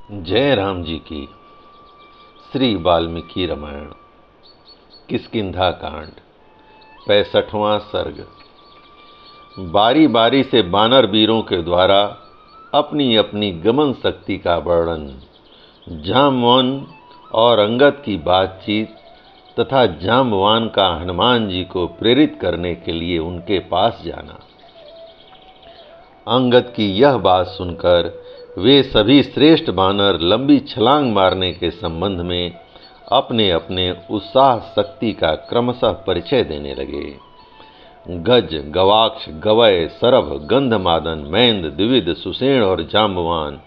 जय राम जी की। श्री वाल्मीकि रामायण किष्किंधा कांड 65वां सर्ग। बारी बारी से बानर वीरों के द्वारा अपनी अपनी गमन शक्ति का वर्णन, जाम्बवान और अंगद की बातचीत तथा जाम्बवान का हनुमान जी को प्रेरित करने के लिए उनके पास जाना। अंगद की यह बात सुनकर वे सभी श्रेष्ठ बानर लंबी छलांग मारने के संबंध में अपने अपने उत्साह शक्ति का क्रमशः परिचय देने लगे। गज, गवाक्ष, गवय, सरभ, गंधमादन, मैंद, द्विविद, सुषेण और जाम्बवान,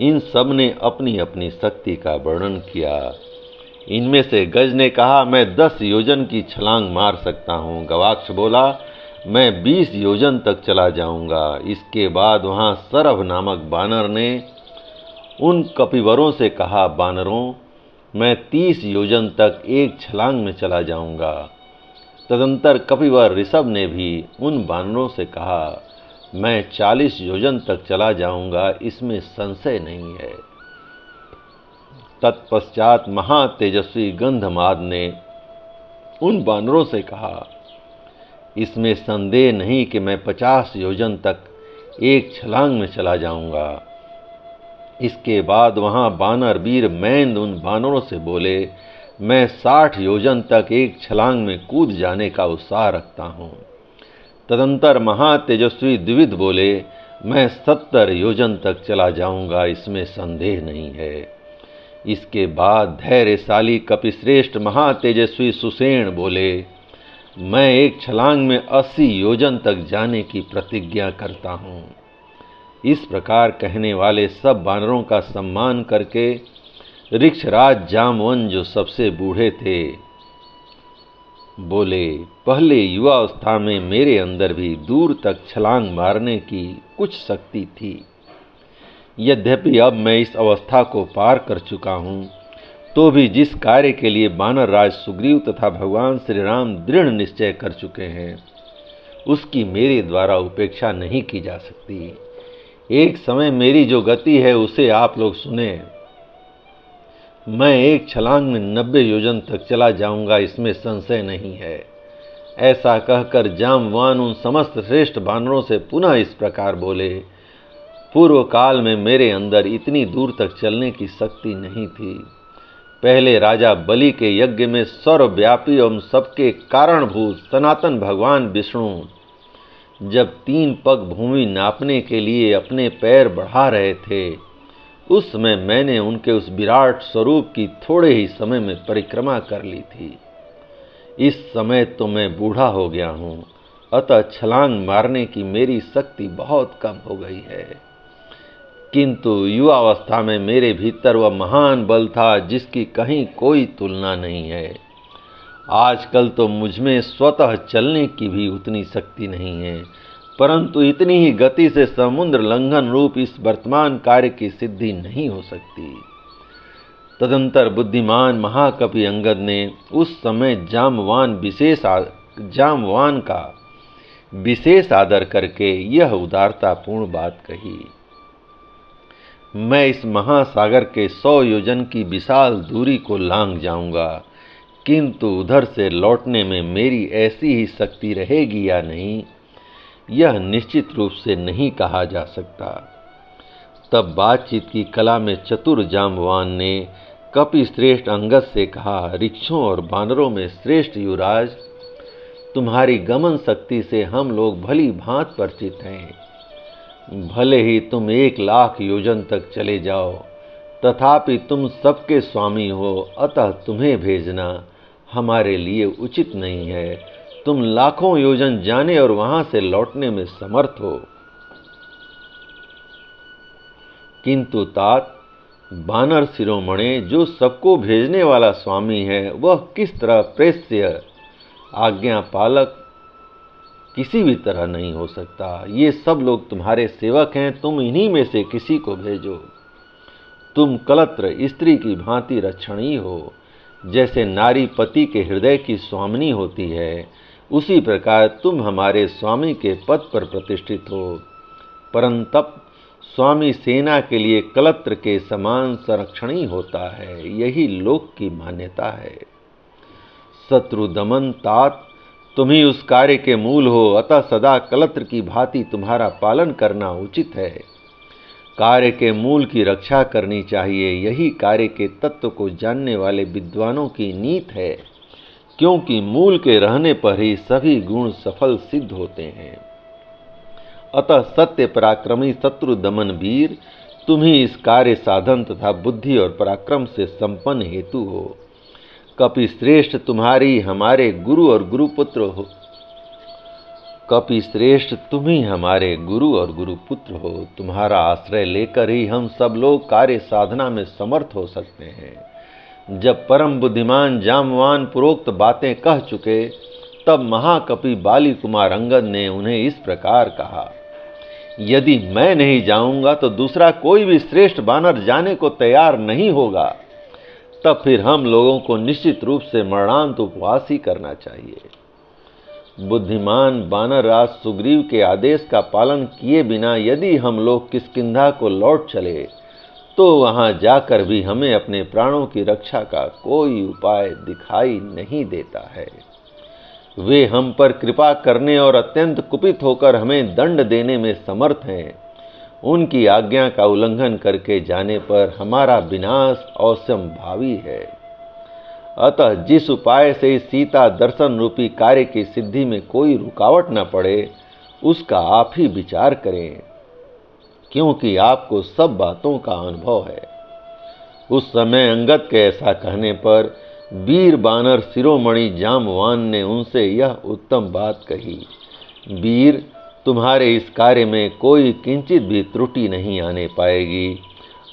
इन सब ने अपनी अपनी शक्ति का वर्णन किया। इनमें से गज ने कहा, मैं 10 योजन की छलांग मार सकता हूँ। गवाक्ष बोला, मैं 20 योजन तक चला जाऊंगा। इसके बाद वहां सरभ नामक बानर ने उन कपिवरों से कहा, बानरों, मैं 30 योजन तक एक छलांग में चला जाऊंगा। तदंतर कपिवर ऋषभ ने भी उन बानरों से कहा, मैं 40 योजन तक चला जाऊंगा, इसमें संशय नहीं है। तत्पश्चात महातेजस्वी गंधमाद ने उन बानरों से कहा, इसमें संदेह नहीं कि मैं 50 योजन तक एक छलांग में चला जाऊंगा। इसके बाद वहां बानर वीर मैंद उन बानरों से बोले, मैं 60 योजन तक एक छलांग में कूद जाने का उत्साह रखता हूं। तदंतर महातेजस्वी द्विविद बोले, मैं 70 योजन तक चला जाऊंगा, इसमें संदेह नहीं है। इसके बाद धैर्यशाली कपिश्रेष्ठ महातेजस्वी सुषेण बोले, मैं एक छलांग में 80 योजन तक जाने की प्रतिज्ञा करता हूँ। इस प्रकार कहने वाले सब बानरों का सम्मान करके ऋक्षराज जाम्बवन, जो सबसे बूढ़े थे, बोले, पहले युवावस्था में मेरे अंदर भी दूर तक छलांग मारने की कुछ शक्ति थी। यद्यपि अब मैं इस अवस्था को पार कर चुका हूँ, तो भी जिस कार्य के लिए बानर राज सुग्रीव तथा भगवान श्री राम दृढ़ निश्चय कर चुके हैं, उसकी मेरे द्वारा उपेक्षा नहीं की जा सकती। एक समय मेरी जो गति है उसे आप लोग सुने। मैं एक छलांग में 90 योजन तक चला जाऊंगा, इसमें संशय नहीं है। ऐसा कहकर जाम्बवान उन समस्त श्रेष्ठ बानरों से पुनः इस प्रकार बोले, पूर्व काल में मेरे अंदर इतनी दूर तक चलने की शक्ति नहीं थी। पहले राजा बलि के यज्ञ में सर्वव्यापी एवं सबके कारणभूत सनातन भगवान विष्णु जब 3 पग भूमि नापने के लिए अपने पैर बढ़ा रहे थे, उस समय मैंने उनके उस विराट स्वरूप की थोड़े ही समय में परिक्रमा कर ली थी। इस समय तो मैं बूढ़ा हो गया हूँ, अतः छलांग मारने की मेरी शक्ति बहुत कम हो गई है। किंतु युवावस्था में मेरे भीतर वह महान बल था जिसकी कहीं कोई तुलना नहीं है। आजकल तो मुझमें स्वतः चलने की भी उतनी शक्ति नहीं है, परंतु इतनी ही गति से समुद्र लंघन रूप इस वर्तमान कार्य की सिद्धि नहीं हो सकती। तदंतर बुद्धिमान महाकवि अंगद ने उस समय जाम्बवान का विशेष आदर करके यह उदारतापूर्ण बात कही, मैं इस महासागर के 100 योजन की विशाल दूरी को लांघ जाऊंगा, किंतु उधर से लौटने में मेरी ऐसी ही शक्ति रहेगी या नहीं, यह निश्चित रूप से नहीं कहा जा सकता। तब बातचीत की कला में चतुर जाम्बवान ने कपिश्रेष्ठ अंगद से कहा, ऋक्षों और बानरों में श्रेष्ठ युवराज, तुम्हारी गमन शक्ति से हम लोग भली भांति परिचित हैं। भले ही तुम 1 लाख योजन तक चले जाओ, तथापि तुम सबके स्वामी हो, अतः तुम्हें भेजना हमारे लिए उचित नहीं है। तुम लाखों योजन जाने और वहां से लौटने में समर्थ हो। किंतु तात, बानर शिरोमणे, जो सबको भेजने वाला स्वामी है, वह किस तरह प्रेष्य आज्ञा पालक किसी भी तरह नहीं हो सकता। ये सब लोग तुम्हारे सेवक हैं, तुम इन्हीं में से किसी को भेजो। तुम कलत्र स्त्री की भांति रक्षणी हो, जैसे नारी पति के हृदय की स्वामिनी होती है, उसी प्रकार तुम हमारे स्वामी के पद पर प्रतिष्ठित हो। परंतप स्वामी सेना के लिए कलत्र के समान संरक्षण ही होता है, यही लोक की मान्यता है। शत्रु दमन तात, तुम ही उस कार्य के मूल हो, अतः सदा कलत्र की भांति तुम्हारा पालन करना उचित है। कार्य के मूल की रक्षा करनी चाहिए, यही कार्य के तत्व को जानने वाले विद्वानों की नीत है, क्योंकि मूल के रहने पर ही सभी गुण सफल सिद्ध होते हैं। अतः सत्य पराक्रमी शत्रु दमन वीर, तुम ही इस कार्य साधन तथा बुद्धि और पराक्रम से संपन्न हेतु हो। कपि श्रेष्ठ तुम्हारी हमारे गुरु और गुरुपुत्र हो। कपि श्रेष्ठ तुम ही हमारे गुरु और गुरुपुत्र हो। तुम्हारा आश्रय लेकर ही हम सब लोग कार्य साधना में समर्थ हो सकते हैं। जब परम बुद्धिमान जामवान पुरोक्त बातें कह चुके, तब महाकपि बाली कुमार अंगद ने उन्हें इस प्रकार कहा, यदि मैं नहीं जाऊंगा तो दूसरा कोई भी श्रेष्ठ बानर जाने को तैयार नहीं होगा। तब फिर हम लोगों को निश्चित रूप से मरणांत उपवास ही करना चाहिए। बुद्धिमान बानर राज सुग्रीव के आदेश का पालन किए बिना यदि हम लोग किष्किंधा को लौट चले, तो वहां जाकर भी हमें अपने प्राणों की रक्षा का कोई उपाय दिखाई नहीं देता है। वे हम पर कृपा करने और अत्यंत कुपित होकर हमें दंड देने में समर्थ हैं। उनकी आज्ञा का उल्लंघन करके जाने पर हमारा विनाश अवश्यंभावी है। अतः जिस उपाय से सीता दर्शन रूपी कार्य की सिद्धि में कोई रुकावट न पड़े, उसका आप ही विचार करें, क्योंकि आपको सब बातों का अनुभव है। उस समय अंगद के ऐसा कहने पर वीर बानर शिरोमणि जामवान ने उनसे यह उत्तम बात कही, वीर, तुम्हारे इस कार्य में कोई किंचित भी त्रुटि नहीं आने पाएगी।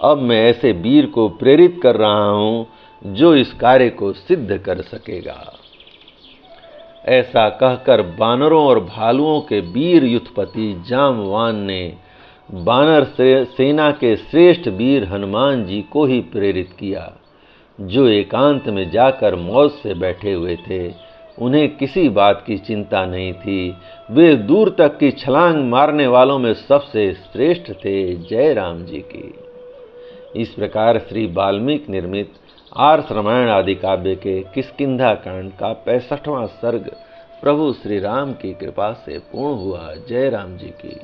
अब मैं ऐसे वीर को प्रेरित कर रहा हूं जो इस कार्य को सिद्ध कर सकेगा। ऐसा कहकर बानरों और भालुओं के वीर युद्धपति जामवान ने बानर सेना के श्रेष्ठ वीर हनुमान जी को ही प्रेरित किया, जो एकांत में जाकर मौज से बैठे हुए थे। उन्हें किसी बात की चिंता नहीं थी। वे दूर तक की छलांग मारने वालों में सबसे श्रेष्ठ थे। जय राम जी की। इस प्रकार श्री वाल्मीकि निर्मित आर्ष रामायण आदि काव्य के किष्किंधा कांड का 65वां सर्ग प्रभु श्री राम की कृपा से पूर्ण हुआ। जय राम जी की।